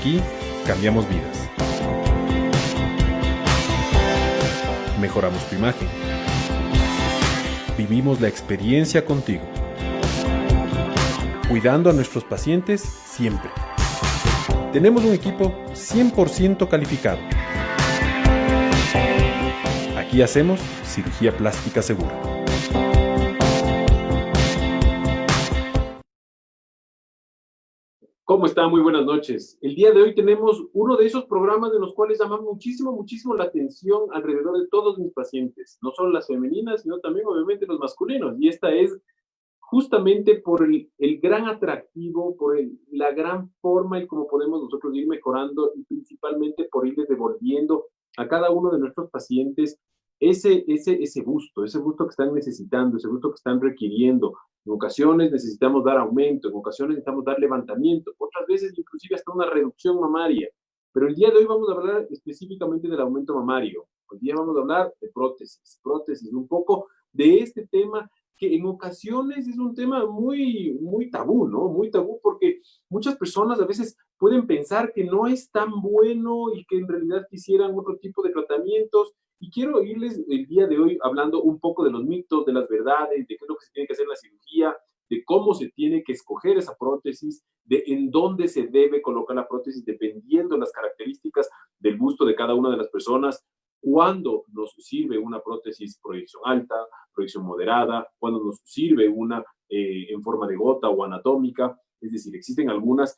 Aquí cambiamos vidas. Mejoramos tu imagen. Vivimos la experiencia contigo. Cuidando a nuestros pacientes siempre. Tenemos un equipo 100% calificado. Aquí hacemos cirugía plástica segura. ¿Cómo está? Muy buenas noches. El día de hoy tenemos uno de esos programas de los cuales llaman muchísimo la atención alrededor de todos mis pacientes, no solo las femeninas, sino también obviamente los masculinos. Y esta es justamente por el gran atractivo, por la gran forma en cómo podemos nosotros ir mejorando y principalmente por irles devolviendo a cada uno de nuestros pacientes ese gusto que están necesitando, ese gusto que están requiriendo. En ocasiones necesitamos dar aumento, en ocasiones necesitamos dar levantamiento, otras veces inclusive hasta una reducción mamaria. Pero el día de hoy vamos a hablar específicamente del aumento mamario. Hoy día vamos a hablar de prótesis, un poco de este tema que en ocasiones es un tema muy tabú, ¿no? Muy tabú porque muchas personas a veces pueden pensar que no es tan bueno y que en realidad quisieran otro tipo de tratamientos. Y quiero irles el día de hoy hablando un poco de los mitos, de las verdades, de qué es lo que se tiene que hacer en la cirugía, de cómo se tiene que escoger esa prótesis, de en dónde se debe colocar la prótesis dependiendo de las características del gusto de cada una de las personas, cuándo nos sirve una prótesis proyección alta, proyección moderada, cuándo nos sirve una en forma de gota o anatómica. Es decir, existen algunas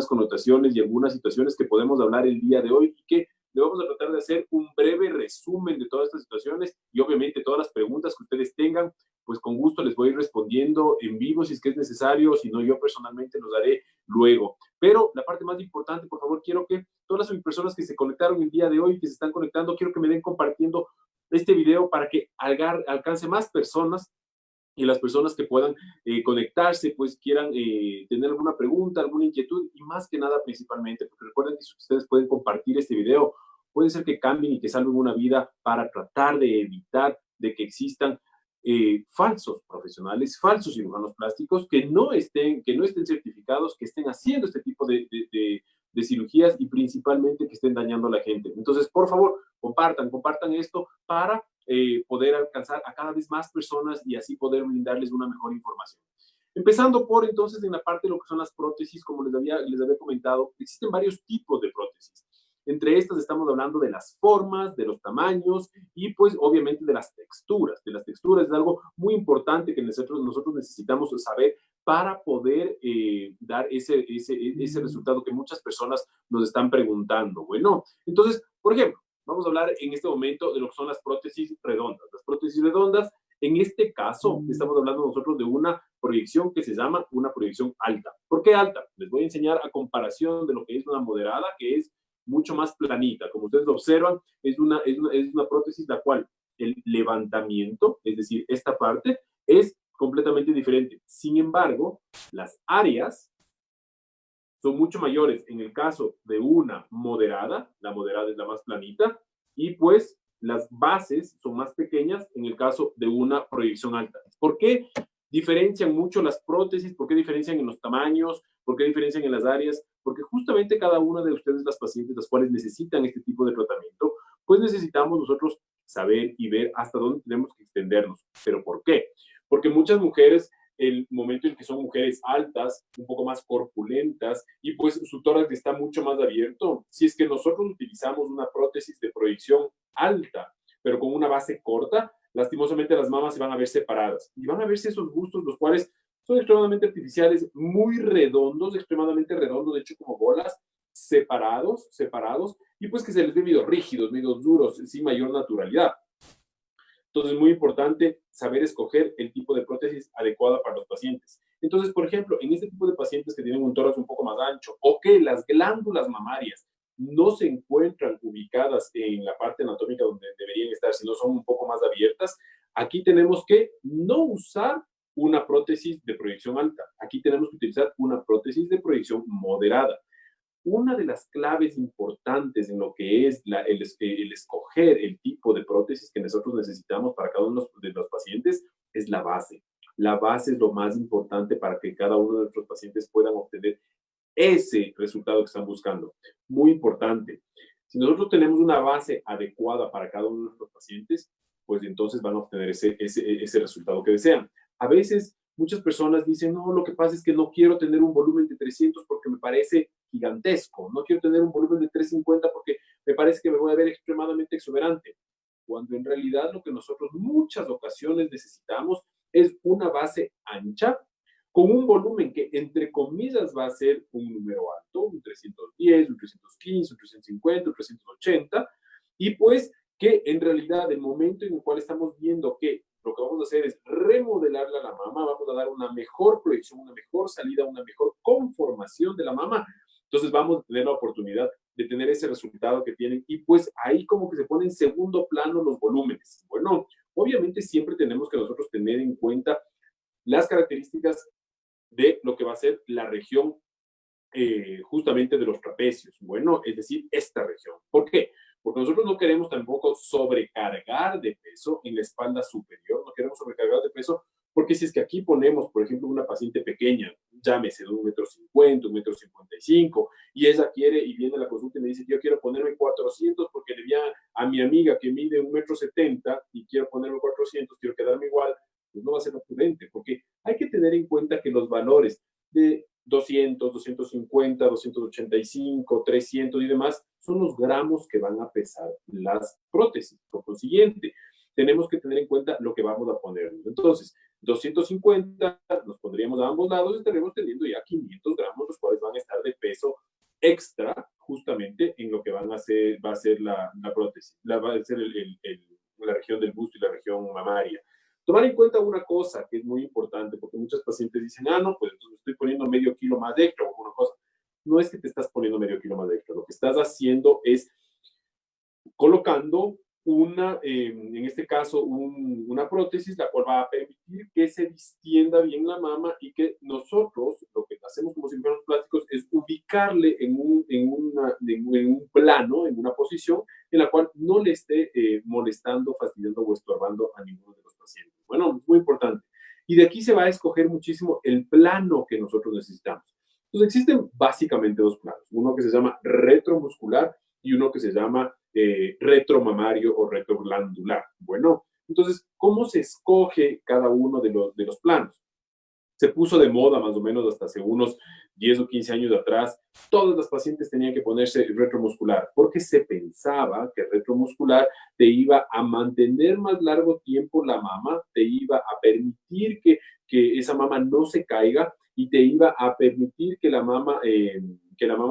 connotaciones y algunas situaciones que podemos hablar el día de hoy y que le vamos a tratar de hacer un breve resumen de todas estas situaciones y obviamente todas las preguntas que ustedes tengan, pues con gusto les voy a ir respondiendo en vivo si es que es necesario, si no yo personalmente los haré luego. Pero la parte más importante, por favor, quiero que todas las personas que se conectaron el día de hoy, que se están conectando, quiero que me den compartiendo este video para que alcance más personas y las personas que puedan conectarse, pues quieran tener alguna pregunta, alguna inquietud y más que nada principalmente, porque recuerden que si ustedes pueden compartir este video, puede ser que cambien y que salven una vida para tratar de evitar de que existan falsos profesionales, falsos cirujanos plásticos que no estén certificados, que estén haciendo este tipo de cirugías y principalmente que estén dañando a la gente. Entonces, por favor, compartan esto para poder alcanzar a cada vez más personas y así poder brindarles una mejor información. Empezando por entonces en la parte de lo que son las prótesis, como les había comentado, existen varios tipos de prótesis. Entre estas estamos hablando de las formas, de los tamaños y pues obviamente de las texturas. De las texturas es algo muy importante que nosotros necesitamos saber para poder dar ese resultado que muchas personas nos están preguntando. Bueno, entonces, por ejemplo, vamos a hablar en este momento de lo que son las prótesis redondas. Las prótesis redondas, en este caso, estamos hablando nosotros de una proyección que se llama una proyección alta. ¿Por qué alta? Les voy a enseñar a comparación de lo que es una moderada, que es mucho más planita. Como ustedes observan, es una prótesis la cual el levantamiento, es decir, esta parte, es completamente diferente. Sin embargo, las áreas son mucho mayores en el caso de una moderada, la moderada es la más planita, y pues las bases son más pequeñas en el caso de una proyección alta. ¿Por qué diferencian mucho las prótesis? ¿Por qué diferencian en los tamaños? ¿Por qué diferencian en las áreas? Porque justamente cada una de ustedes, las pacientes, las cuales necesitan este tipo de tratamiento, pues necesitamos nosotros saber y ver hasta dónde tenemos que extendernos. ¿Pero por qué? Porque muchas mujeres el momento en que son mujeres altas, un poco más corpulentas, y pues su tórax está mucho más abierto. Si es que nosotros utilizamos una prótesis de proyección alta, pero con una base corta, lastimosamente las mamas se van a ver separadas y van a verse esos bustos, los cuales son extremadamente artificiales, muy redondos, extremadamente redondos, de hecho como bolas, separados, y pues que se les ve medio rígidos, medio duros, sin mayor naturalidad. Entonces, es muy importante saber escoger el tipo de prótesis adecuada para los pacientes. Entonces, por ejemplo, en este tipo de pacientes que tienen un tórax un poco más ancho o que las glándulas mamarias no se encuentran ubicadas en la parte anatómica donde deberían estar, sino son un poco más abiertas, aquí tenemos que no usar una prótesis de proyección alta. Aquí tenemos que utilizar una prótesis de proyección moderada. Una de las claves importantes en lo que es el escoger el tipo de prótesis que nosotros necesitamos para cada uno de los pacientes es la base. La base es lo más importante para que cada uno de nuestros pacientes puedan obtener ese resultado que están buscando. Muy importante. Si nosotros tenemos una base adecuada para cada uno de nuestros pacientes, pues entonces van a obtener ese resultado que desean. A veces muchas personas dicen, no, lo que pasa es que no quiero tener un volumen de 300 porque me parece gigantesco, no quiero tener un volumen de 350 porque me parece que me voy a ver extremadamente exuberante, cuando en realidad lo que nosotros muchas ocasiones necesitamos es una base ancha con un volumen que entre comillas va a ser un número alto, un 310, un 315, un 350, un 380, y pues que en realidad el momento en el cual estamos viendo que lo que vamos a hacer es remodelarla a la mama, vamos a dar una mejor proyección, una mejor salida, una mejor conformación de la mama, entonces vamos a tener la oportunidad de tener ese resultado que tienen y pues ahí como que se pone en segundo plano los volúmenes. Bueno, obviamente siempre tenemos que nosotros tener en cuenta las características de lo que va a ser la región justamente de los trapecios. Bueno, es decir, esta región. ¿Por qué? Porque nosotros no queremos tampoco sobrecargar de peso en la espalda superior, no queremos sobrecargar de peso, porque si es que aquí ponemos, por ejemplo, una paciente pequeña, llámese de 1,50 m, 1,55 m, y ella quiere y viene a la consulta y me dice, yo quiero ponerme 400 porque le vi a mi amiga que mide 1,70 m y quiero ponerme 400, quiero quedarme igual, pues no va a ser prudente, porque hay que tener en cuenta que los valores de 200, 250, 285, 300 y demás, son los gramos que van a pesar las prótesis. Por consiguiente, tenemos que tener en cuenta lo que vamos a poner. Entonces, 250 nos pondríamos a ambos lados y estaremos teniendo ya 500 gramos, los cuales van a estar de peso extra justamente en lo que van a hacer, va a ser la prótesis, va a ser la región del busto y la región mamaria. Tomar en cuenta una cosa que es muy importante, porque muchos pacientes dicen, no, pues entonces estoy poniendo medio kilo más de extra o alguna cosa. No es que te estás poniendo medio kilo más de extra, lo que estás haciendo es colocando en este caso, una prótesis, la cual va a permitir que se distienda bien la mama y que nosotros, lo que hacemos como cirujanos plásticos, es ubicarle en un plano, en una posición en la cual no le esté molestando, fastidiando o estorbando a ninguno de los pacientes. Bueno, es muy importante. Y de aquí se va a escoger muchísimo el plano que nosotros necesitamos. Entonces existen básicamente dos planos, uno que se llama retromuscular y uno que se llama retromamario o retroglandular. Bueno, entonces, ¿cómo se escoge cada uno de los planos? Se puso de moda más o menos hasta hace unos 10 o 15 años atrás, todas las pacientes tenían que ponerse retromuscular, porque se pensaba que el retromuscular te iba a mantener más largo tiempo la mama, te iba a permitir que esa mama no se caiga y te iba a permitir que la mama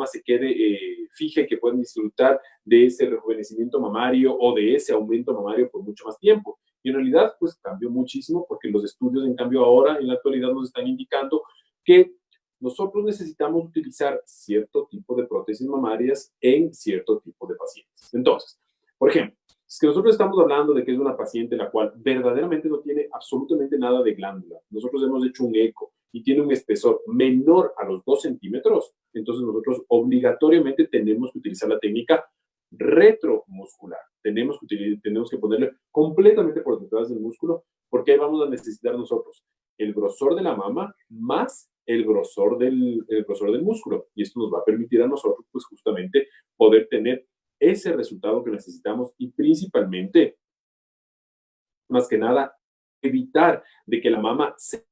se quede fija y que puedan disfrutar de ese rejuvenecimiento mamario o de ese aumento mamario por mucho más tiempo. Y en realidad, pues cambió muchísimo porque los estudios, en cambio, ahora en la actualidad nos están indicando que nosotros necesitamos utilizar cierto tipo de prótesis mamarias en cierto tipo de pacientes. Entonces, por ejemplo, es que nosotros estamos hablando de que es una paciente la cual verdaderamente no tiene absolutamente nada de glándula. Nosotros hemos hecho un eco y tiene un espesor menor a los 2 centímetros, entonces nosotros obligatoriamente tenemos que utilizar la técnica retromuscular. Tenemos que ponerle completamente por detrás del músculo, porque ahí vamos a necesitar nosotros el grosor de la mama más el grosor del músculo. Y esto nos va a permitir a nosotros, pues justamente, poder tener ese resultado que necesitamos y principalmente, más que nada, evitar de que la mama se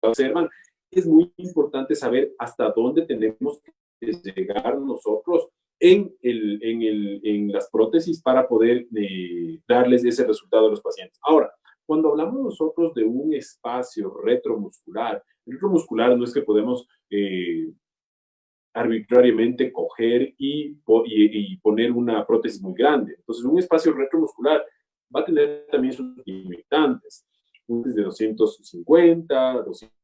observan. Es muy importante saber hasta dónde tenemos que llegar nosotros en las prótesis para poder darles ese resultado a los pacientes. Ahora, cuando hablamos nosotros de un espacio retromuscular, el retromuscular no es que podemos arbitrariamente coger y poner una prótesis muy grande. Entonces, un espacio retromuscular va a tener también sus limitantes. De 250, 200.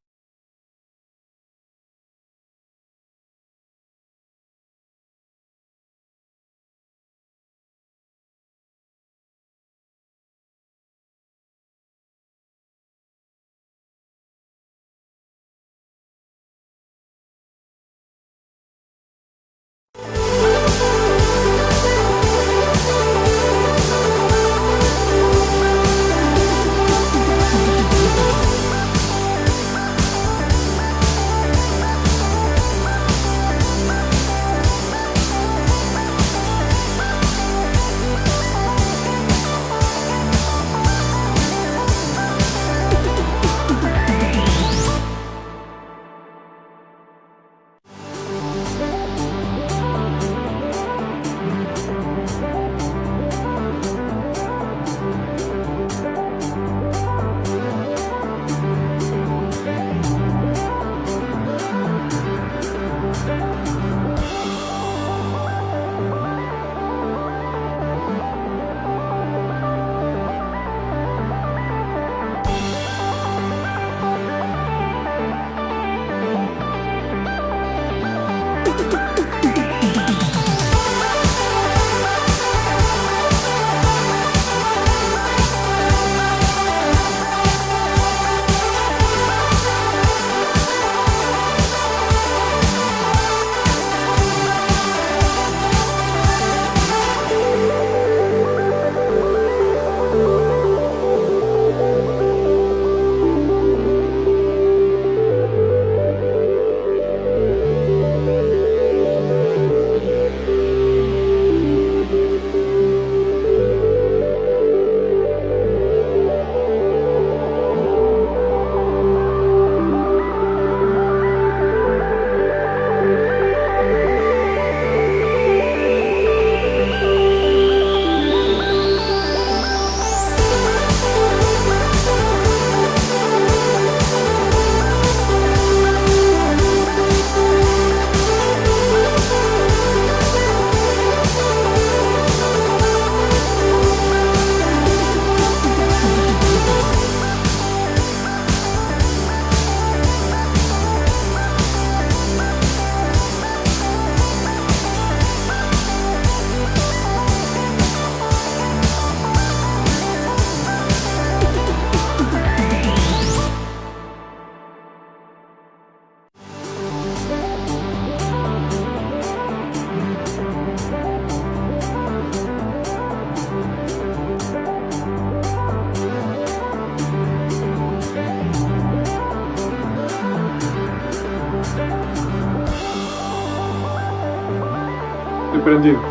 Estoy prendido.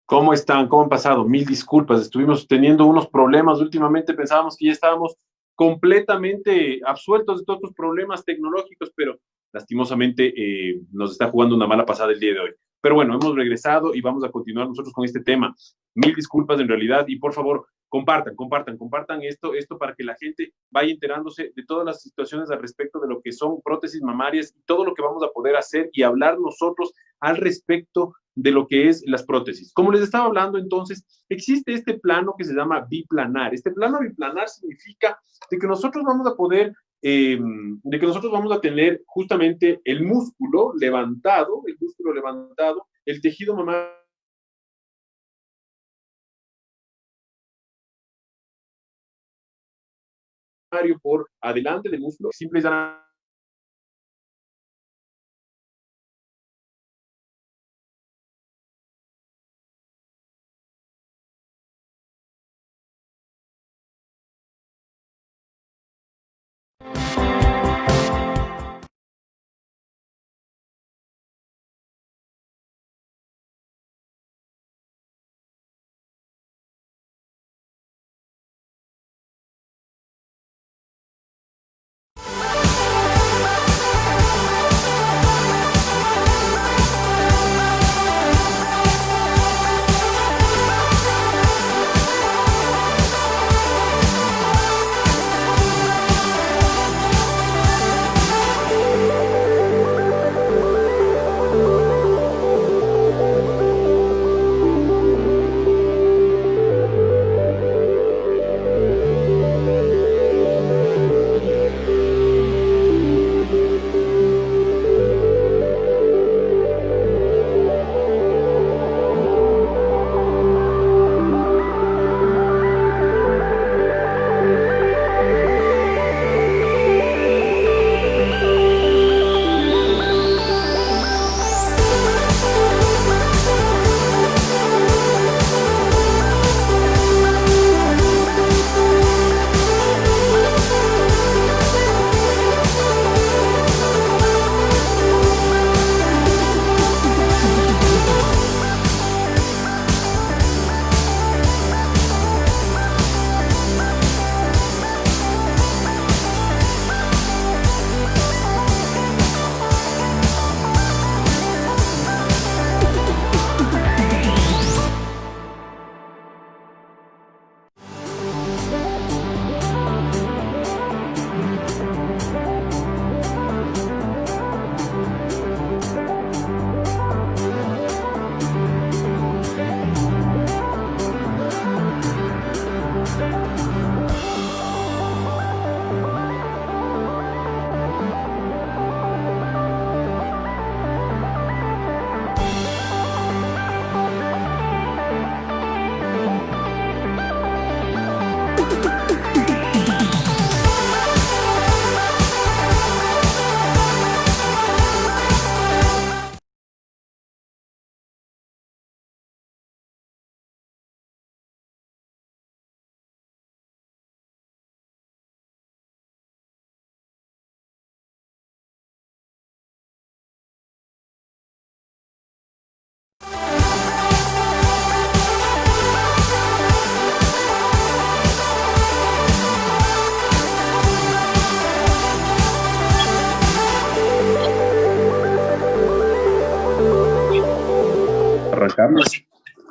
¿Cómo están? ¿Cómo han pasado? Mil disculpas, estuvimos teniendo unos problemas últimamente, pensábamos que ya estábamos completamente absueltos de todos los problemas tecnológicos, pero lastimosamente nos está jugando una mala pasada el día de hoy. Pero bueno, hemos regresado y vamos a continuar nosotros con este tema. Mil disculpas en realidad y por favor, compartan esto para que la gente vaya enterándose de todas las situaciones al respecto de lo que son prótesis mamarias y todo lo que vamos a poder hacer y hablar nosotros al respecto de lo que es las prótesis. Como les estaba hablando, entonces, existe este plano que se llama biplanar. Este plano biplanar significa de que nosotros vamos a poder, de que nosotros vamos a tener justamente el músculo levantado, el tejido mamario por adelante del músculo, simple y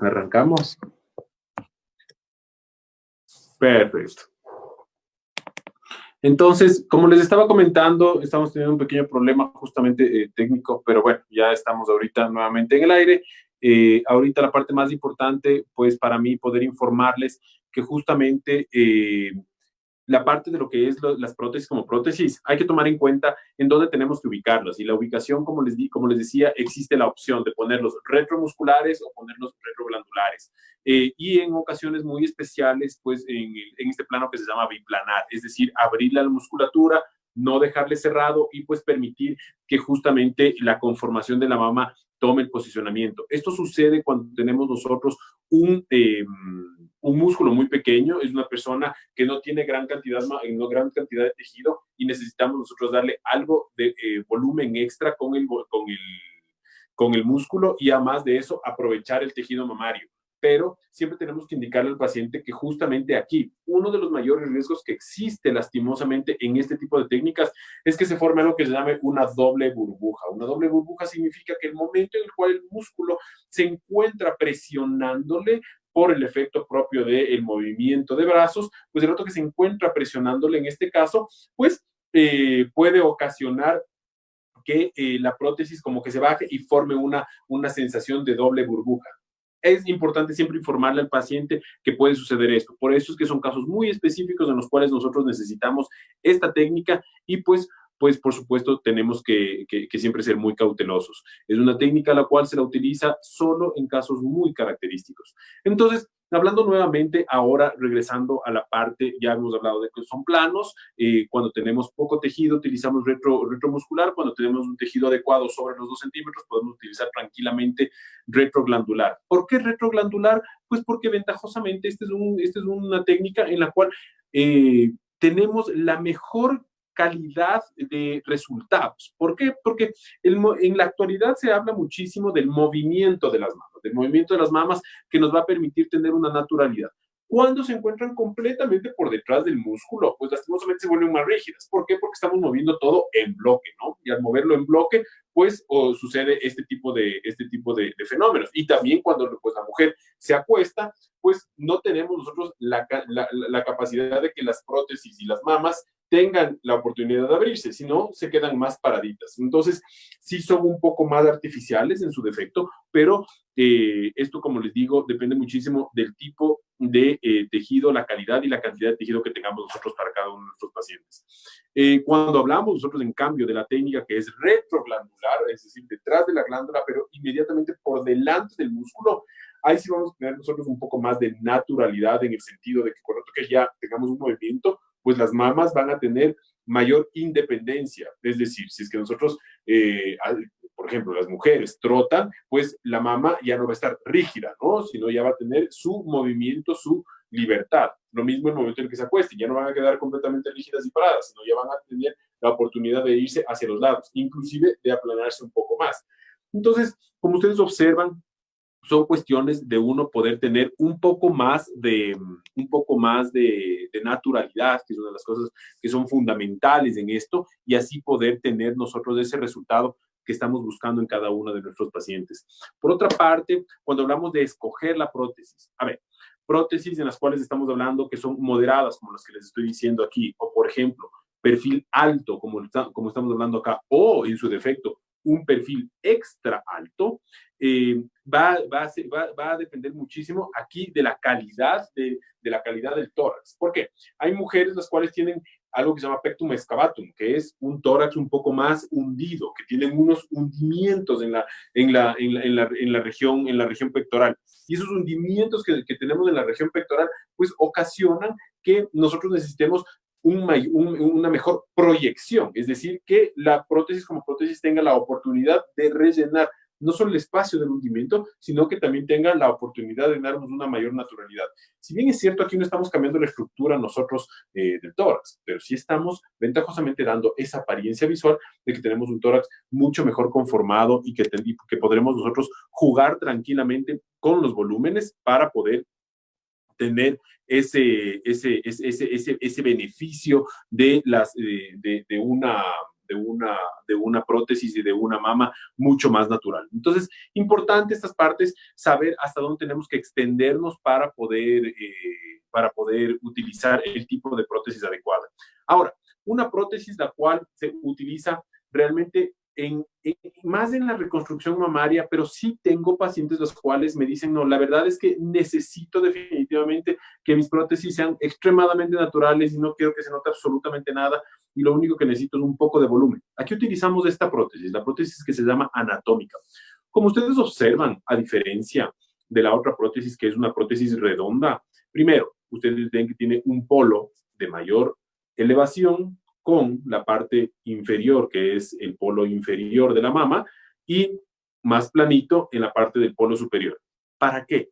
arrancamos. Perfecto. Entonces, como les estaba comentando, estamos teniendo un pequeño problema justamente técnico, pero bueno, ya estamos ahorita nuevamente en el aire. Ahorita la parte más importante, pues para mí, poder informarles que justamente la parte de lo que es las prótesis como prótesis, hay que tomar en cuenta en dónde tenemos que ubicarlas. Y la ubicación, como les decía, existe la opción de ponerlos retromusculares o ponerlos retroglandulares. Y en ocasiones muy especiales, pues en este plano que se llama biplanar, es decir, abrir la musculatura no dejarle cerrado y pues permitir que justamente la conformación de la mama tome el posicionamiento. Esto sucede cuando tenemos nosotros un músculo muy pequeño, es una persona que no tiene gran cantidad de tejido y necesitamos nosotros darle algo de volumen extra con el músculo y además de eso aprovechar el tejido mamario. Pero siempre tenemos que indicarle al paciente que justamente aquí, uno de los mayores riesgos que existe lastimosamente en este tipo de técnicas es que se forme algo que se llame una doble burbuja. Una doble burbuja significa que el momento en el cual el músculo se encuentra presionándole por el efecto propio del movimiento de brazos, pues el otro que se encuentra presionándole en este caso, pues puede ocasionar que la prótesis como que se baje y forme una sensación de doble burbuja. Es importante siempre informarle al paciente que puede suceder esto. Por eso es que son casos muy específicos en los cuales nosotros necesitamos esta técnica y pues por supuesto tenemos que siempre ser muy cautelosos. Es una técnica la cual se la utiliza solo en casos muy característicos. Entonces, hablando nuevamente, ahora regresando a la parte, ya hemos hablado de que son planos, cuando tenemos poco tejido utilizamos retromuscular, cuando tenemos un tejido adecuado sobre los 2 centímetros podemos utilizar tranquilamente retroglandular. ¿Por qué retroglandular? Pues porque ventajosamente esta es una técnica en la cual tenemos la mejor calidad de resultados. ¿Por qué? Porque en la actualidad se habla muchísimo del movimiento de las mamas que nos va a permitir tener una naturalidad. Cuando se encuentran completamente por detrás del músculo, pues lastimosamente se vuelven más rígidas. ¿Por qué? Porque estamos moviendo todo en bloque, ¿no? Y al moverlo en bloque, pues sucede este tipo de fenómenos. Y también cuando pues, la mujer se acuesta, pues no tenemos nosotros la capacidad de que las prótesis y las mamas tengan la oportunidad de abrirse, si no, se quedan más paraditas. Entonces, sí son un poco más artificiales en su defecto, pero esto, como les digo, depende muchísimo del tipo de tejido, la calidad y la cantidad de tejido que tengamos nosotros para cada uno de nuestros pacientes. Cuando hablamos nosotros, en cambio, de la técnica que es retroglandular, es decir, detrás de la glándula, pero inmediatamente por delante del músculo, ahí sí vamos a tener nosotros un poco más de naturalidad en el sentido de que con otro que ya tengamos un movimiento, pues las mamas van a tener mayor independencia. Es decir, si es que nosotros, por ejemplo, las mujeres trotan, pues la mama ya no va a estar rígida, ¿no? Sino ya va a tener su movimiento, su libertad. Lo mismo el momento en el que se acuesten, ya no van a quedar completamente rígidas y paradas, sino ya van a tener la oportunidad de irse hacia los lados, inclusive de aplanarse un poco más. Entonces, como ustedes observan, son cuestiones de uno poder tener un poco más de naturalidad, que es una de las cosas que son fundamentales en esto, y así poder tener nosotros ese resultado que estamos buscando en cada uno de nuestros pacientes. Por otra parte, cuando hablamos de escoger la prótesis, a ver, prótesis en las cuales estamos hablando que son moderadas, como las que les estoy diciendo aquí, o por ejemplo, perfil alto, como estamos hablando acá, o en su defecto, un perfil extra alto, va a depender muchísimo aquí de la calidad la calidad del tórax. ¿Por qué? Hay mujeres las cuales tienen algo que se llama pectum excavatum, que es un tórax un poco más hundido, que tienen unos hundimientos en la región pectoral. Y esos hundimientos que tenemos en la región pectoral, pues ocasionan que nosotros necesitemos una mejor proyección, es decir, que la prótesis como prótesis tenga la oportunidad de rellenar no solo el espacio del hundimiento, sino que también tenga la oportunidad de darnos una mayor naturalidad. Si bien es cierto, aquí no estamos cambiando la estructura nosotros del tórax, pero sí estamos ventajosamente dando esa apariencia visual de que tenemos un tórax mucho mejor conformado y que podremos nosotros jugar tranquilamente con los volúmenes para poder tener ese beneficio de una prótesis y de una mama mucho más natural. Entonces, importante estas partes, saber hasta dónde tenemos que extendernos para poder utilizar el tipo de prótesis adecuada. Ahora, una prótesis la cual se utiliza realmente más en la reconstrucción mamaria, pero sí tengo pacientes los cuales me dicen, no, la verdad es que necesito definitivamente que mis prótesis sean extremadamente naturales y no quiero que se note absolutamente nada y lo único que necesito es un poco de volumen. Aquí utilizamos esta prótesis, la prótesis que se llama anatómica. Como ustedes observan, a diferencia de la otra prótesis que es una prótesis redonda, primero, ustedes ven que tiene un polo de mayor elevación con la parte inferior, que es el polo inferior de la mama, y más planito en la parte del polo superior. ¿Para qué?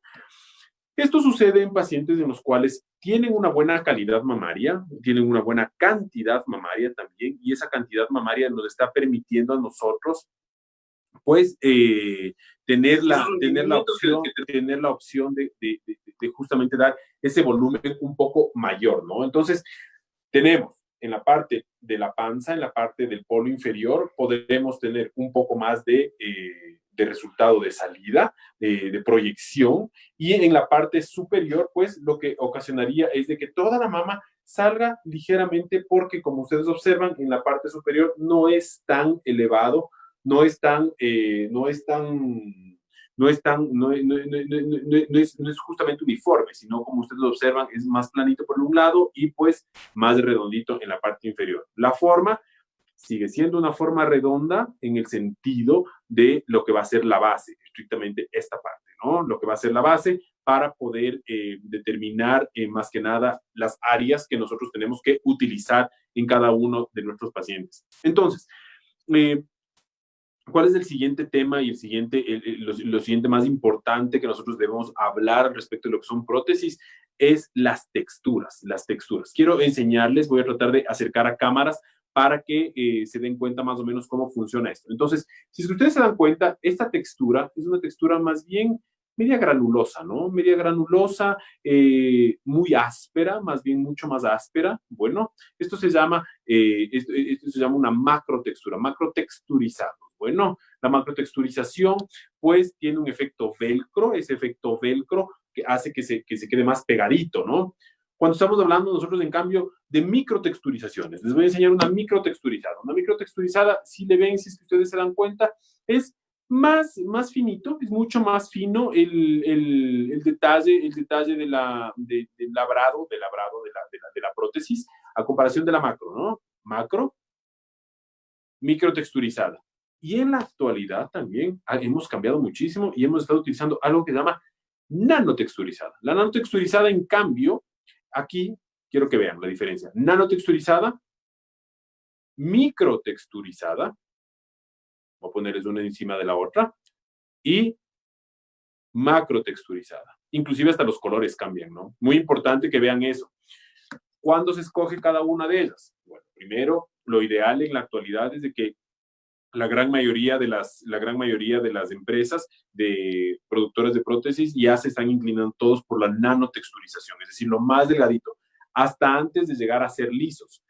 Esto sucede en pacientes en los cuales tienen una buena calidad mamaria, tienen una buena cantidad mamaria también, y esa cantidad mamaria nos está permitiendo a nosotros, pues, tener la opción de justamente dar ese volumen un poco mayor, ¿no? Entonces, tenemos en la parte de la panza, en la parte del polo inferior, podremos tener un poco más de resultado de salida, de proyección, y en la parte superior, pues lo que ocasionaría es de que toda la mama salga ligeramente porque, como ustedes observan, en la parte superior no es tan elevado, no es tan, no es tan no es, tan, no es justamente uniforme, sino como ustedes lo observan, es más planito por un lado y pues más redondito en la parte inferior. La forma sigue siendo una forma redonda en el sentido de lo que va a ser la base, estrictamente esta parte, ¿no? Lo que va a ser la base para poder determinar más que nada las áreas que nosotros tenemos que utilizar en cada uno de nuestros pacientes. Entonces, ¿cuál es el siguiente tema y lo siguiente más importante que nosotros debemos hablar respecto de lo que son prótesis? Es las texturas, las texturas. Quiero enseñarles, voy a tratar de acercar a cámaras para que se den cuenta más o menos cómo funciona esto. Entonces, si ustedes se dan cuenta, esta textura es una textura más bien media granulosa, ¿no? Media granulosa, muy áspera, más bien mucho más áspera. Bueno, esto se llama una macrotextura, macrotexturizado. Bueno, la macrotexturización pues tiene un efecto velcro, ese efecto velcro que hace que se quede más pegadito, ¿no? Cuando estamos hablando nosotros, en cambio, de microtexturizaciones, les voy a enseñar una microtexturizada. Una microtexturizada, si le ven, si es que ustedes se dan cuenta, es más finito, es mucho más fino el detalle del labrado de la prótesis a comparación de la macro, ¿no? Macro, microtexturizada. Y en la actualidad también hemos cambiado muchísimo y hemos estado utilizando algo que se llama nanotexturizada. La nanotexturizada, en cambio, aquí quiero que vean la diferencia. Nanotexturizada, microtexturizada, voy a ponerles una encima de la otra, y macrotexturizada. Inclusive hasta los colores cambian, ¿no? Muy importante que vean eso. ¿Cuándo se escoge cada una de ellas? Bueno, primero, lo ideal en la actualidad es de que la gran mayoría de las empresas de productores de prótesis ya se están inclinando todos por la nanotexturización, es decir, lo más delgadito, hasta antes de llegar a ser lisos.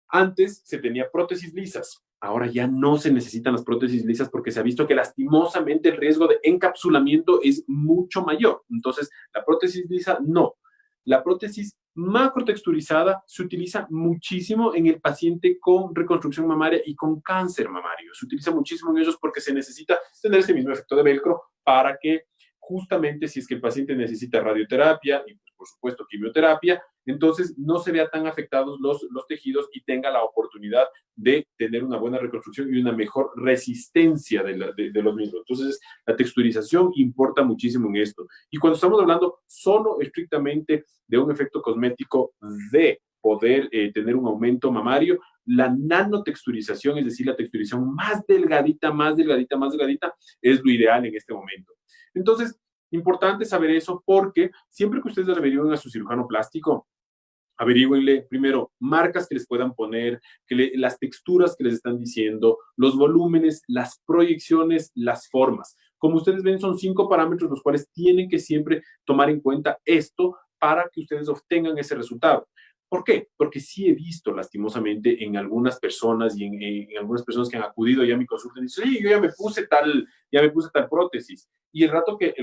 Antes se tenía prótesis lisas, ahora ya no se necesitan las prótesis lisas porque se ha visto que lastimosamente el riesgo de encapsulamiento es mucho mayor. Entonces, la prótesis lisa no. La prótesis macrotexturizada se utiliza muchísimo en el paciente con reconstrucción mamaria y con cáncer mamario. Se utiliza muchísimo en ellos porque se necesita tener ese mismo efecto de velcro para que justamente si es que el paciente necesita radioterapia y por supuesto quimioterapia, entonces no se vean tan afectados los tejidos y tenga la oportunidad de tener una buena reconstrucción y una mejor resistencia de los mismos. Entonces, la texturización importa muchísimo en esto. Y cuando estamos hablando solo estrictamente de un efecto cosmético de poder tener un aumento mamario, la nanotexturización, es decir, la texturización más delgadita, es lo ideal en este momento. Entonces, importante saber eso porque siempre que ustedes averigüen a su cirujano plástico, averigüenle primero marcas que les puedan poner, las texturas que les están diciendo, los volúmenes, las proyecciones, las formas. Como ustedes ven, son 5 parámetros los cuales tienen que siempre tomar en cuenta esto para que ustedes obtengan ese resultado. ¿Por qué? Porque sí he visto lastimosamente en algunas personas y en algunas personas que han acudido ya a mi consulta y dicen, sí, yo ya me puse tal prótesis. Y el rato que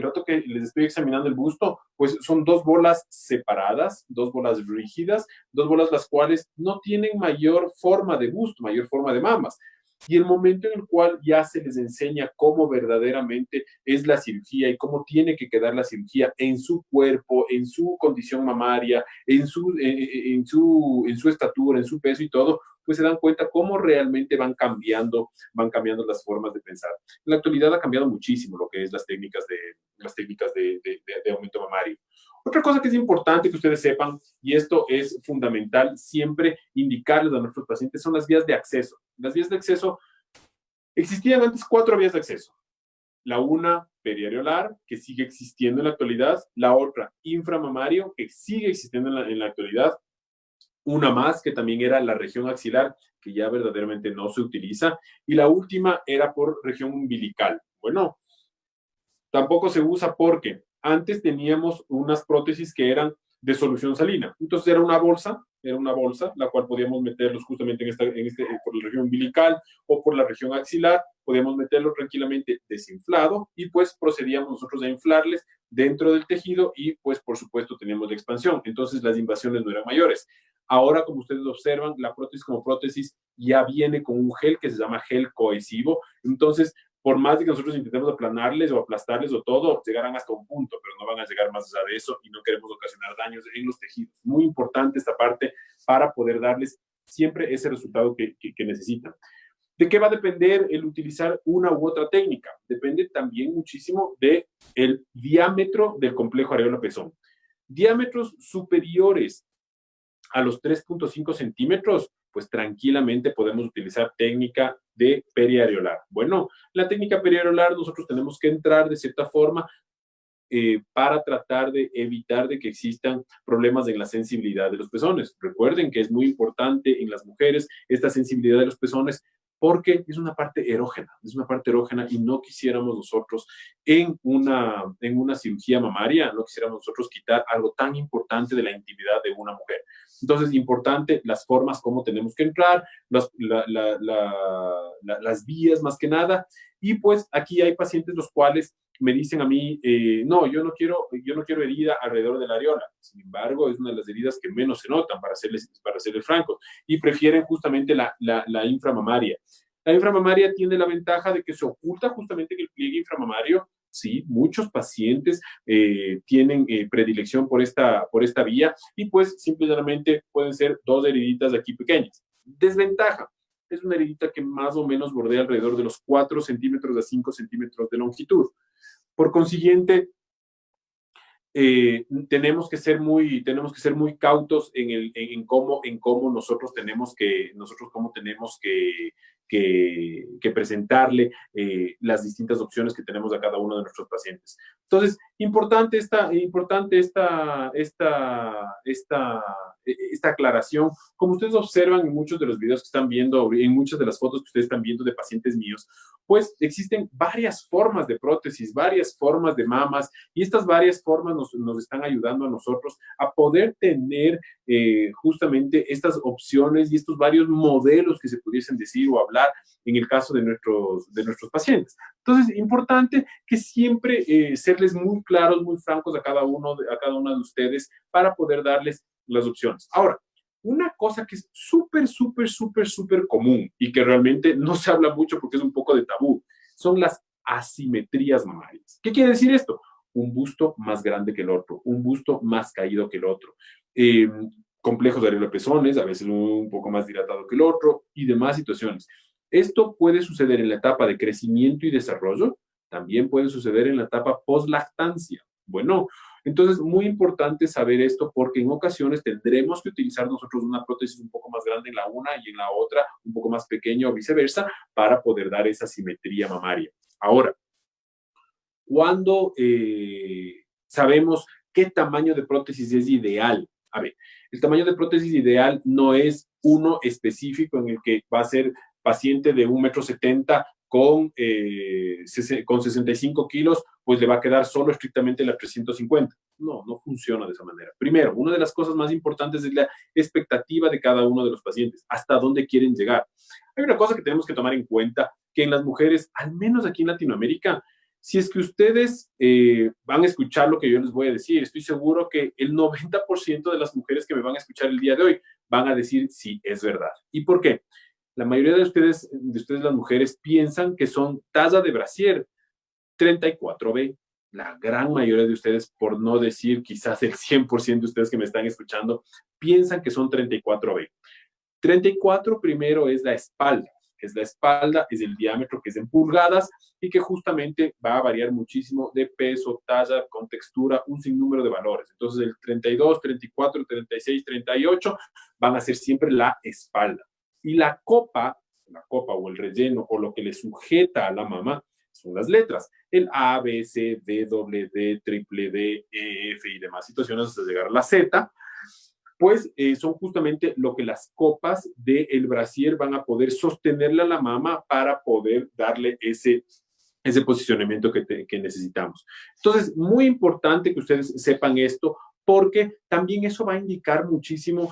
les estoy examinando el busto, pues son 2 bolas separadas, 2 bolas rígidas, 2 bolas las cuales no tienen mayor forma de busto, mayor forma de mamas. Y el momento en el cual ya se les enseña cómo verdaderamente es la cirugía y cómo tiene que quedar la cirugía en su cuerpo, en su condición mamaria, en su estatura, en su peso y todo, pues se dan cuenta cómo realmente van cambiando las formas de pensar. En la actualidad ha cambiado muchísimo lo que es las técnicas de aumento mamario. Otra cosa que es importante que ustedes sepan, y esto es fundamental, siempre indicarles a nuestros pacientes, son las vías de acceso. Las vías de acceso, existían antes 4 vías de acceso. La una, periareolar, que sigue existiendo en la actualidad. La otra, inframamario, que sigue existiendo en la actualidad. Una más, que también era la región axilar, que ya verdaderamente no se utiliza. Y la última era por región umbilical. Bueno, tampoco se usa porque antes teníamos unas prótesis que eran de solución salina. Entonces era una bolsa, la cual podíamos meterlos justamente por la región umbilical o por la región axilar, podíamos meterlo tranquilamente desinflado y pues procedíamos nosotros a inflarles dentro del tejido y pues por supuesto teníamos la expansión. Entonces las invasiones no eran mayores. Ahora, como ustedes observan, la prótesis como prótesis ya viene con un gel que se llama gel cohesivo. Entonces, por más de que nosotros intentemos aplanarles o aplastarles o todo, llegarán hasta un punto, pero no van a llegar más allá de eso y no queremos ocasionar daños en los tejidos. Muy importante esta parte para poder darles siempre ese resultado que necesitan. ¿De qué va a depender el utilizar una u otra técnica? Depende también muchísimo del diámetro del complejo areola-pezón. Diámetros superiores a los 3.5 centímetros, pues tranquilamente podemos utilizar técnica de periareolar. Bueno, la técnica periareolar nosotros tenemos que entrar de cierta forma para tratar de evitar de que existan problemas en la sensibilidad de los pezones. Recuerden que es muy importante en las mujeres esta sensibilidad de los pezones porque es una parte erógena y no quisiéramos nosotros en una cirugía mamaria, no quisiéramos nosotros quitar algo tan importante de la intimidad de una mujer. Entonces, importante las formas, cómo tenemos que entrar, las vías más que nada. Y pues aquí hay pacientes los cuales me dicen a mí, no, yo no quiero herida alrededor de la areola. Sin embargo, es una de las heridas que menos se notan, para serles francos, y prefieren justamente la inframamaria. La inframamaria tiene la ventaja de que se oculta justamente en el pliegue inframamario. Sí, muchos pacientes tienen predilección por esta vía y pues simplemente pueden ser 2 heriditas aquí pequeñas. Desventaja, es una heridita que más o menos bordea alrededor de los 4 centímetros a 5 centímetros de longitud. Por consiguiente, tenemos que ser muy cautos en cómo nosotros tenemos que presentarle las distintas opciones que tenemos a cada uno de nuestros pacientes. Entonces, importante esta aclaración. Como ustedes observan en muchos de los videos que están viendo, en muchas de las fotos que ustedes están viendo de pacientes míos, pues existen varias formas de prótesis, varias formas de mamas, y estas varias formas nos están ayudando a nosotros a poder tener justamente estas opciones y estos varios modelos que se pudiesen decir o hablar en el caso de nuestros pacientes. Entonces, importante que siempre serles muy claros, muy francos a cada una de ustedes para poder darles las opciones. Ahora, una cosa que es súper común y que realmente no se habla mucho porque es un poco de tabú, son las asimetrías mamarias. ¿Qué quiere decir esto? Un busto más grande que el otro, un busto más caído que el otro, complejos de areola-pezones, a veces un poco más dilatado que el otro y demás situaciones. Esto puede suceder en la etapa de crecimiento y desarrollo, también puede suceder en la etapa post-lactancia. Bueno, entonces, muy importante saber esto porque en ocasiones tendremos que utilizar nosotros una prótesis un poco más grande en la una y en la otra un poco más pequeña o viceversa para poder dar esa simetría mamaria. Ahora, ¿cuándo sabemos qué tamaño de prótesis es ideal? A ver, el tamaño de prótesis ideal no es uno específico en el que va a ser paciente de 1,70 m con 65 kilos, pues le va a quedar solo estrictamente la 350. No funciona de esa manera. Primero, una de las cosas más importantes es la expectativa de cada uno de los pacientes, hasta dónde quieren llegar. Hay una cosa que tenemos que tomar en cuenta, que en las mujeres, al menos aquí en Latinoamérica, si es que ustedes van a escuchar lo que yo les voy a decir, estoy seguro que el 90% de las mujeres que me van a escuchar el día de hoy van a decir sí, es verdad. ¿Y por qué? La mayoría de ustedes las mujeres, piensan que son talla de brasier 34B. La gran mayoría de ustedes, por no decir quizás el 100% de ustedes que me están escuchando, piensan que son 34B. 34 primero es la espalda. que es la espalda, es el diámetro, que es en pulgadas, y que justamente va a variar muchísimo de peso, talla, con textura, un sinnúmero de valores. Entonces, el 32, 34, 36, 38 van a ser siempre la espalda. Y la copa o el relleno o lo que le sujeta a la mama son las letras. El A, B, C, D, doble D, triple D, E, F y demás situaciones hasta llegar a la Z, pues son justamente lo que las copas del brasier van a poder sostenerle a la mama para poder darle ese posicionamiento que necesitamos. Entonces, muy importante que ustedes sepan esto, porque también eso va a indicar muchísimo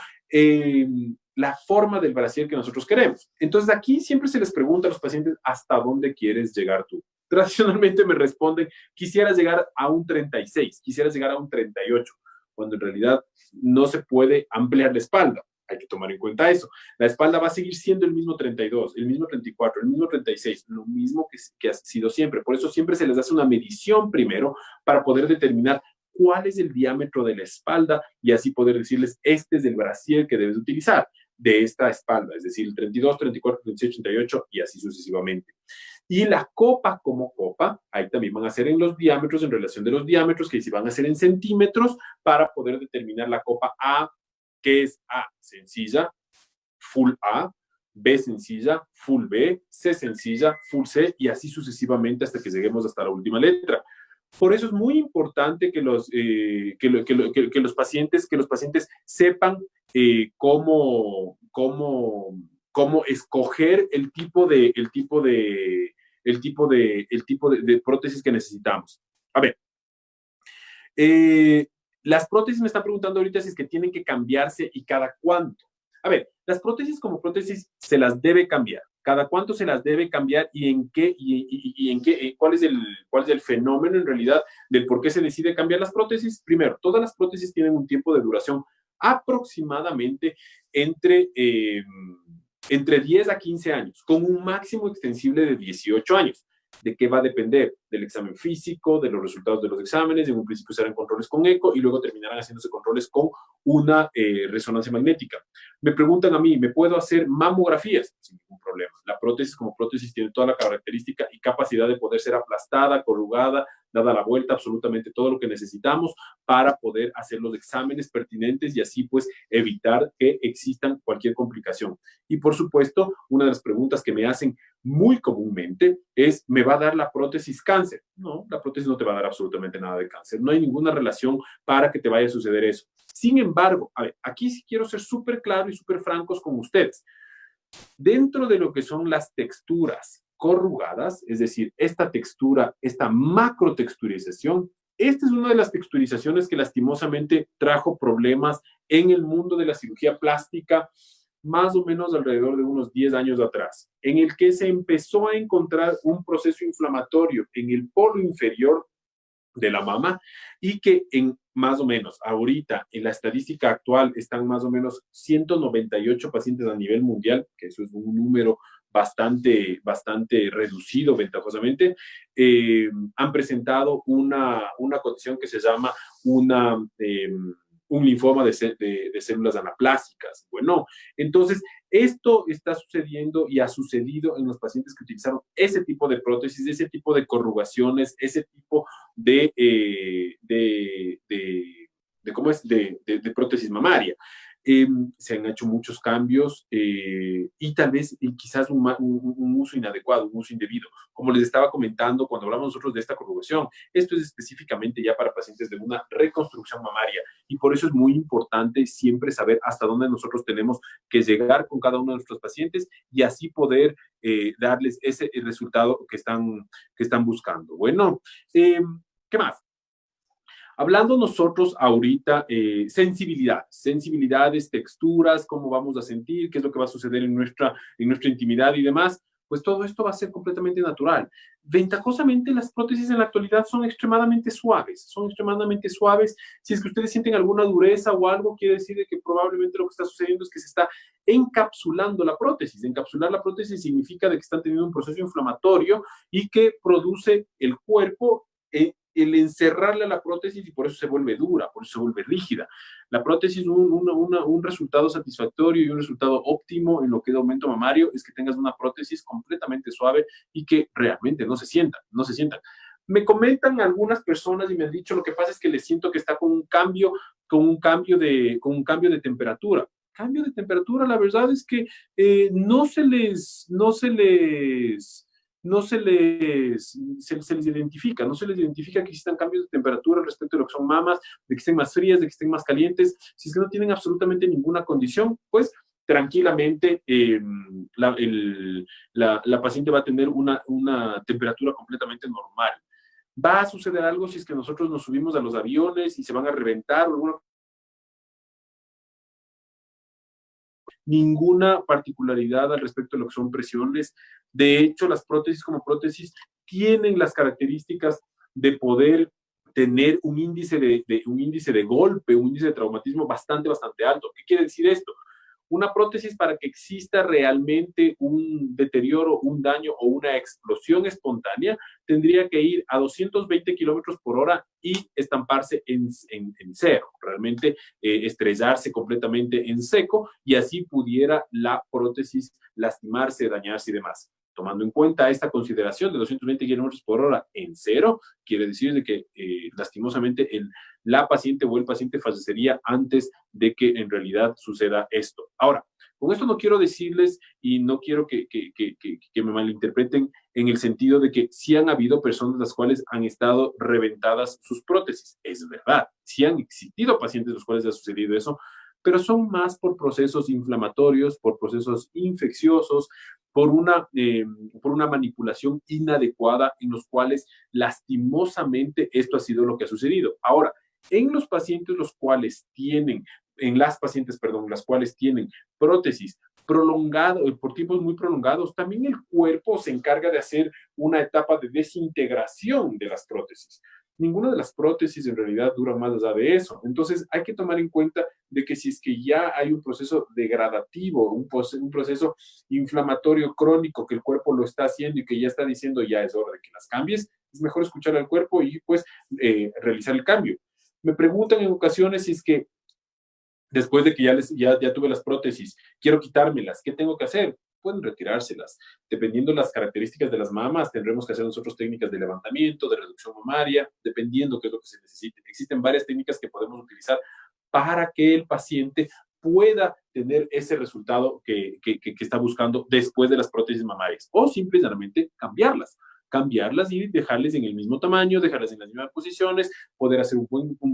la forma del brasier que nosotros queremos. Entonces, aquí siempre se les pregunta a los pacientes, ¿hasta dónde quieres llegar tú? Tradicionalmente me responden, quisiera llegar a un 36, quisiera llegar a un 38, cuando en realidad no se puede ampliar la espalda. Hay que tomar en cuenta eso. La espalda va a seguir siendo el mismo 32, el mismo 34, el mismo 36, lo mismo que ha sido siempre. Por eso siempre se les hace una medición primero para poder determinar cuál es el diámetro de la espalda y así poder decirles, este es el brasier que debes utilizar de esta espalda, es decir, el 32, 34, 36, 38 y así sucesivamente. Y la copa como copa, ahí también van a ser en los diámetros, en relación de los diámetros, que si van a ser en centímetros, para poder determinar la copa A, que es A sencilla, full A, B sencilla, full B, C sencilla, full C, y así sucesivamente hasta que lleguemos hasta la última letra. Por eso es muy importante que los pacientes sepan cómo escoger el tipo de prótesis que necesitamos. A ver, las prótesis me están preguntando ahorita si es que tienen que cambiarse y cada cuánto. A ver, las prótesis como prótesis se las debe cambiar. ¿Cada cuánto se las debe cambiar y en qué, cuál es el fenómeno en realidad del por qué se decide cambiar las prótesis? Primero, todas las prótesis tienen un tiempo de duración aproximadamente entre 10 a 15 años, con un máximo extensible de 18 años. ¿De qué va a depender? Del examen físico, de los resultados de los exámenes. En un principio serán controles con eco y luego terminarán haciéndose controles con una resonancia magnética. Me preguntan a mí, ¿me puedo hacer mamografías? Sin ningún problema. La prótesis como prótesis tiene toda la característica y capacidad de poder ser aplastada, corrugada, dada la vuelta, absolutamente todo lo que necesitamos para poder hacer los exámenes pertinentes y así pues evitar que existan cualquier complicación. Y por supuesto, una de las preguntas que me hacen muy comúnmente es, ¿me va a dar la prótesis cáncer? No, la prótesis no te va a dar absolutamente nada de cáncer. No hay ninguna relación para que te vaya a suceder eso. Sin embargo, a ver, aquí sí quiero ser súper claro y súper francos con ustedes. Dentro de lo que son las texturas corrugadas, es decir, esta textura, esta macrotexturización, esta es una de las texturizaciones que lastimosamente trajo problemas en el mundo de la cirugía plástica más o menos alrededor de unos 10 años atrás, en el que se empezó a encontrar un proceso inflamatorio en el polo inferior de la mama y que en más o menos ahorita en la estadística actual están más o menos 198 pacientes a nivel mundial, que eso es un número bastante reducido ventajosamente, han presentado una condición que se llama un linfoma de células anaplásicas. Bueno, entonces esto está sucediendo y ha sucedido en los pacientes que utilizaron ese tipo de prótesis, ese tipo de corrugaciones, ese tipo de prótesis mamaria. Se han hecho muchos cambios y tal vez quizás un uso inadecuado, un uso indebido. Como les estaba comentando cuando hablamos nosotros de esta corrugación, esto es específicamente ya para pacientes de una reconstrucción mamaria y por eso es muy importante siempre saber hasta dónde nosotros tenemos que llegar con cada uno de nuestros pacientes y así poder darles ese resultado que están buscando. Bueno, ¿qué más? Hablando nosotros ahorita, sensibilidades, texturas, cómo vamos a sentir, qué es lo que va a suceder en nuestra intimidad y demás, pues todo esto va a ser completamente natural. Ventajosamente, las prótesis en la actualidad son extremadamente suaves, Si es que ustedes sienten alguna dureza o algo, quiere decir que probablemente lo que está sucediendo es que se está encapsulando la prótesis. Encapsular la prótesis significa de que están teniendo un proceso inflamatorio y que produce el cuerpo el encerrarle a la prótesis y por eso se vuelve dura, por eso se vuelve rígida. La prótesis, un resultado satisfactorio y un resultado óptimo en lo que es aumento mamario es que tengas una prótesis completamente suave y que realmente no se sientan, no se sientan. Me comentan algunas personas y me han dicho, lo que pasa es que les siento que está con un cambio de temperatura. Cambio de temperatura, la verdad es que se les identifica, no se les identifica que existan cambios de temperatura respecto a lo que son mamas, de que estén más frías, de que estén más calientes. Si es que no tienen absolutamente ninguna condición, pues tranquilamente la paciente va a tener una temperatura completamente normal. Va a suceder algo si es que nosotros nos subimos a los aviones y se van a reventar o alguna. Ninguna particularidad al respecto de lo que son presiones. De hecho, las prótesis como prótesis tienen las características de poder tener un índice de golpe, un índice de traumatismo bastante alto. ¿Qué quiere decir esto? Una prótesis, para que exista realmente un deterioro, un daño o una explosión espontánea, tendría que ir a 220 kilómetros por hora y estamparse en cero, realmente estrellarse completamente en seco, y así pudiera la prótesis lastimarse, dañarse y demás. Tomando en cuenta esta consideración de 220 kilómetros por hora en cero, quiere decir de que lastimosamente la paciente o el paciente fallecería antes de que en realidad suceda esto. Ahora, con esto no quiero decirles y no quiero que me malinterpreten en el sentido de que sí han habido personas las cuales han estado reventadas sus prótesis. Es verdad, sí han existido pacientes los cuales ha sucedido eso, pero son más por procesos inflamatorios, por procesos infecciosos, por una manipulación inadecuada en los cuales lastimosamente esto ha sido lo que ha sucedido. Ahora, en los pacientes los cuales tienen, en las pacientes, perdón, las cuales tienen prótesis prolongado, por tiempos muy prolongados, también el cuerpo se encarga de hacer una etapa de desintegración de las prótesis. Ninguna de las prótesis en realidad dura más allá de eso. Entonces hay que tomar en cuenta de que si es que ya hay un proceso degradativo, un proceso inflamatorio crónico que el cuerpo lo está haciendo y que ya está diciendo ya es hora de que las cambies, es mejor escuchar al cuerpo y pues realizar el cambio. Me preguntan en ocasiones si es que después de que ya tuve las prótesis, quiero quitármelas, ¿qué tengo que hacer? Pueden retirárselas. Dependiendo de las características de las mamas, tendremos que hacer nosotros técnicas de levantamiento, de reducción mamaria, dependiendo qué es lo que se necesite. Existen varias técnicas que podemos utilizar para que el paciente pueda tener ese resultado que está buscando después de las prótesis mamarias, o simplemente cambiarlas y dejarles en el mismo tamaño, dejarlas en las mismas posiciones, poder hacer un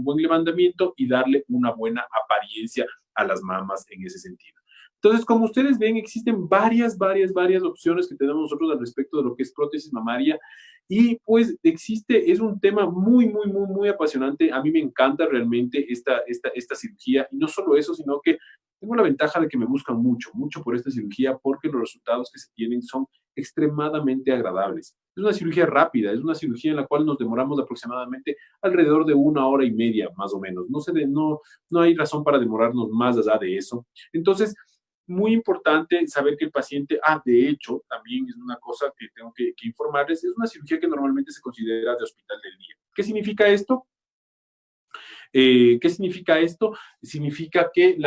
buen levantamiento y darle una buena apariencia a las mamas en ese sentido. Entonces, como ustedes ven, existen varias opciones que tenemos nosotros al respecto de lo que es prótesis mamaria, y pues es un tema muy apasionante. A mí me encanta realmente esta cirugía, y no solo eso, sino que tengo la ventaja de que me buscan mucho por esta cirugía, porque los resultados que se tienen son extremadamente agradables. Es una cirugía rápida, es una cirugía en la cual nos demoramos aproximadamente alrededor de 1 hora y media, más o menos. No hay razón para demorarnos más allá de eso. Entonces, muy importante saber que el paciente, de hecho, también es una cosa que tengo que informarles, es una cirugía que normalmente se considera de hospital del día. ¿Qué significa esto? Significa que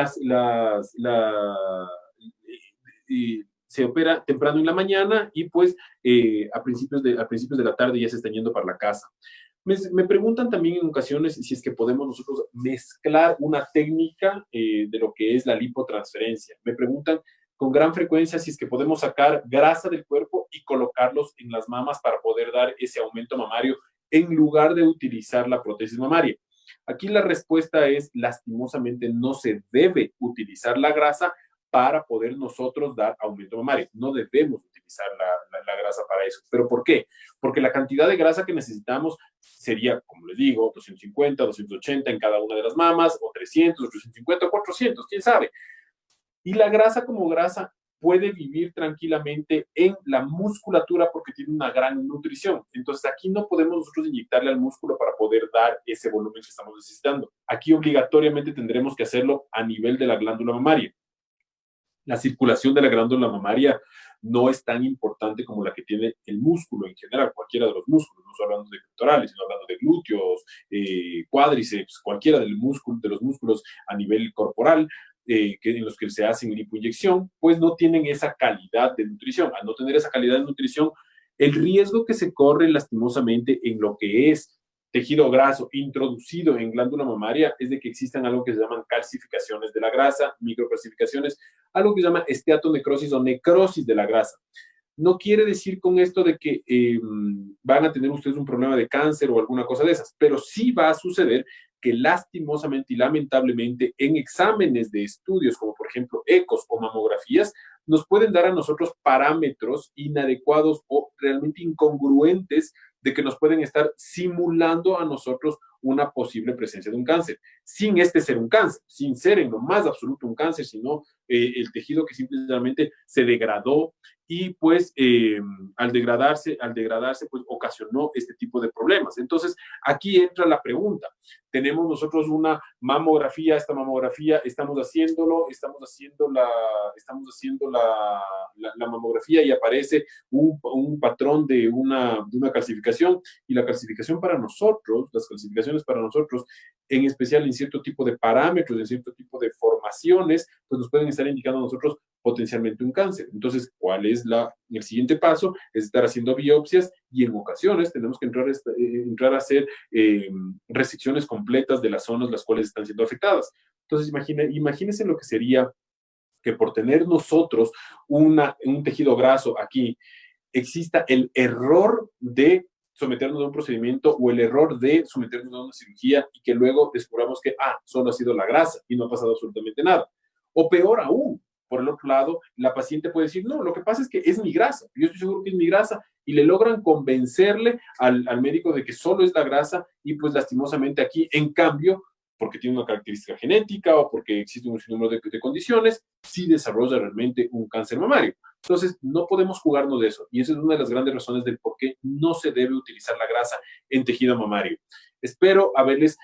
se opera temprano en la mañana y pues a principios de la tarde ya se están yendo para la casa. Me preguntan también en ocasiones si es que podemos nosotros mezclar una técnica de lo que es la lipotransferencia. Me preguntan con gran frecuencia si es que podemos sacar grasa del cuerpo y colocarlos en las mamas para poder dar ese aumento mamario en lugar de utilizar la prótesis mamaria. Aquí la respuesta es, lastimosamente, no se debe utilizar la grasa para poder nosotros dar aumento mamario. No debemos utilizar la grasa para eso. ¿Pero por qué? Porque la cantidad de grasa que necesitamos sería, como les digo, 250, 280 en cada una de las mamas, o 300, 350, 400, quién sabe. Y la grasa como grasa puede vivir tranquilamente en la musculatura porque tiene una gran nutrición. Entonces aquí no podemos nosotros inyectarle al músculo para poder dar ese volumen que estamos necesitando. Aquí obligatoriamente tendremos que hacerlo a nivel de la glándula mamaria. La circulación de la glándula mamaria no es tan importante como la que tiene el músculo en general, cualquiera de los músculos, no solo hablando de pectorales, sino hablando de glúteos, cuádriceps, cualquiera de los músculos a nivel corporal, en los que se hacen lipoinyección, pues no tienen esa calidad de nutrición. Al no tener esa calidad de nutrición, el riesgo que se corre lastimosamente en lo que es tejido graso introducido en glándula mamaria es de que existan algo que se llaman calcificaciones de la grasa, microcalcificaciones, algo que se llama esteatonecrosis o necrosis de la grasa. No quiere decir con esto de que van a tener ustedes un problema de cáncer o alguna cosa de esas, pero sí va a suceder que lastimosamente y lamentablemente en exámenes de estudios, como por ejemplo ecos o mamografías, nos pueden dar a nosotros parámetros inadecuados o realmente incongruentes de que nos pueden estar simulando a nosotros una posible presencia de un cáncer, sin este ser un cáncer, sin ser en lo más absoluto un cáncer, sino el tejido que simplemente se degradó y pues al degradarse, pues ocasionó este tipo de problemas. Entonces, aquí entra la pregunta. Tenemos nosotros una mamografía, esta mamografía estamos haciendo la mamografía y aparece un patrón de una calcificación, y la calcificación para nosotros, las calcificaciones para nosotros, en especial en cierto tipo de parámetros, en cierto tipo de formaciones, pues nos pueden estar indicando a nosotros potencialmente un cáncer. Entonces, ¿cuál es el siguiente paso? Es estar haciendo biopsias y en ocasiones tenemos que entrar a hacer resecciones completas de las zonas las cuales están siendo afectadas. Entonces, imagínense lo que sería que por tener nosotros un tejido graso aquí, exista el error de someternos a un procedimiento o el error de someternos a una cirugía y que luego descubramos que, solo ha sido la grasa y no ha pasado absolutamente nada. O peor aún, por el otro lado, la paciente puede decir, no, lo que pasa es que es mi grasa, yo estoy seguro que es mi grasa, y le logran convencerle al médico de que solo es la grasa y pues lastimosamente aquí, en cambio, porque tiene una característica genética o porque existe un sinnúmero de condiciones, sí desarrolla realmente un cáncer mamario. Entonces, no podemos jugarnos de eso. Y esa es una de las grandes razones del por qué no se debe utilizar la grasa en tejido mamario. Espero haberles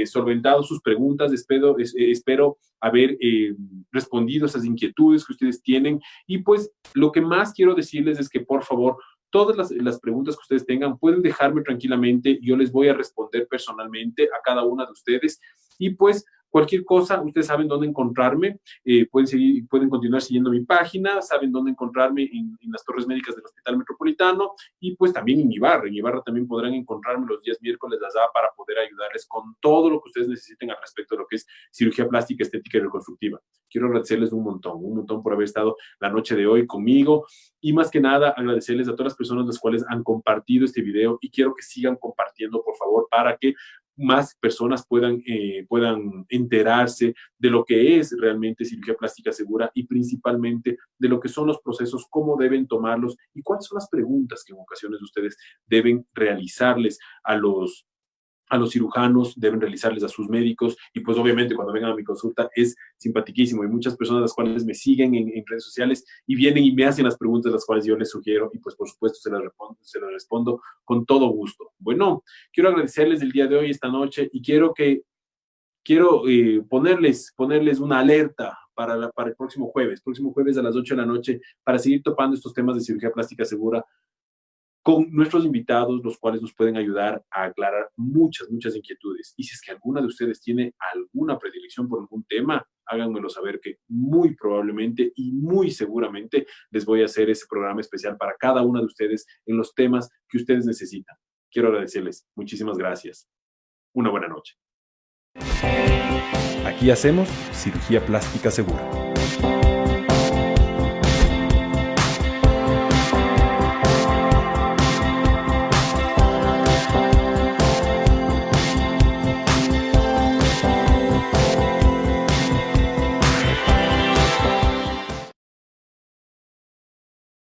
solventado sus preguntas, espero haber respondido esas inquietudes que ustedes tienen. Y pues, lo que más quiero decirles es que, por favor, todas las preguntas que ustedes tengan pueden dejarme tranquilamente. Yo les voy a responder personalmente a cada una de ustedes. Y pues, cualquier cosa, ustedes saben dónde encontrarme, pueden continuar siguiendo mi página, saben dónde encontrarme en las torres médicas del Hospital Metropolitano y pues también en Ibarra. En Ibarra también podrán encontrarme los días miércoles allá para poder ayudarles con todo lo que ustedes necesiten al respecto de lo que es cirugía plástica, estética y reconstructiva. Quiero agradecerles un montón por haber estado la noche de hoy conmigo y más que nada agradecerles a todas las personas las cuales han compartido este video y quiero que sigan compartiendo, por favor, para que más personas puedan enterarse de lo que es realmente cirugía plástica segura y principalmente de lo que son los procesos, cómo deben tomarlos y cuáles son las preguntas que en ocasiones ustedes deben realizarles a los cirujanos, deben realizarles a sus médicos y pues obviamente cuando vengan a mi consulta es simpaticísimo. Hay muchas personas las cuales me siguen en redes sociales y vienen y me hacen las preguntas las cuales yo les sugiero y pues por supuesto se las respondo con todo gusto. Bueno, quiero agradecerles el día de hoy, esta noche y quiero ponerles una alerta para el próximo jueves a las 8 de la noche para seguir topando estos temas de cirugía plástica segura con nuestros invitados, los cuales nos pueden ayudar a aclarar muchas inquietudes. Y si es que alguna de ustedes tiene alguna predilección por algún tema, háganmelo saber que muy probablemente y muy seguramente les voy a hacer ese programa especial para cada una de ustedes en los temas que ustedes necesitan. Quiero agradecerles. Muchísimas gracias. Una buena noche. Aquí hacemos cirugía plástica segura.